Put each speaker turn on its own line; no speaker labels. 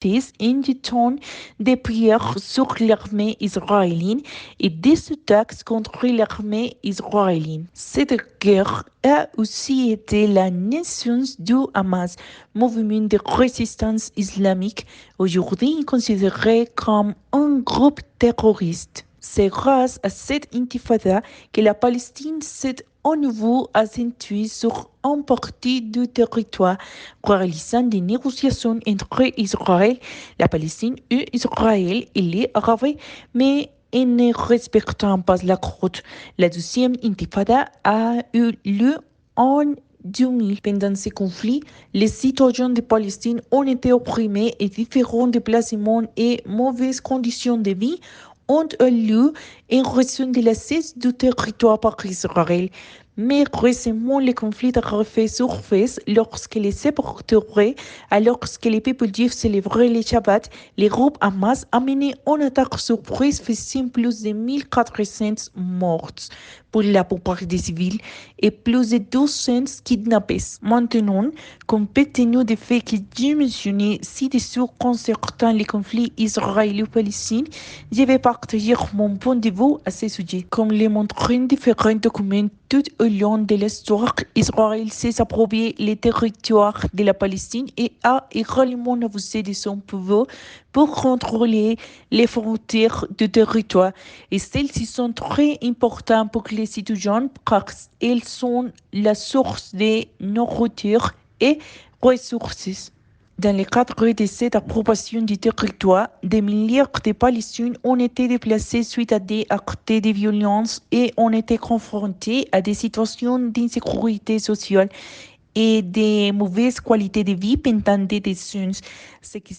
protestent en jetant des pierres sur l'armée israélienne et des attaques contre l'armée israélienne. Cette guerre a aussi été la naissance du Hamas, mouvement de résistance islamique, aujourd'hui considéré comme un groupe terroriste. C'est grâce à cette intifada que la Palestine s'est à nouveau accentuée sur une partie du territoire, réalisant des négociations entre Israël, la Palestine et Israël et les Arabes, mais en ne respectant pas la croûte. La deuxième intifada a eu lieu en 2000. Pendant ces conflits, les citoyens de Palestine ont été opprimés et différents déplacements et mauvaises conditions de vie ont eu lieu en raison de la cesse du territoire par Israël. Mais récemment, le conflit a refait surface lorsque les séparateurs, alors que les peuples juifs célébraient le Shabbat, le groupe Hamas a mené une attaque surprise faisant plus de 1400 morts pour la plupart des civils et plus de 200 kidnappés. Maintenant, compte tenu du fait que j'ai mentionné ci-dessous concernant les conflits israélo-palestiniens, je vais partager mon point de vue à ce sujet. Comme le montrent différents documents tout au long de l'histoire, Israël s'est approprié les territoires de la Palestine et a également abusé de son pouvoir pour contrôler les frontières du territoire. Et celles-ci sont très importantes pour les citoyens car elles sont la source de nourriture et ressources. Dans le cadre de cette appropriation du territoire, des milliers de Palestiniens ont été déplacés suite à des actes de violence et ont été confrontés à des situations d'insécurité sociale et de mauvaise qualité de vie pendant des décennies, ce qui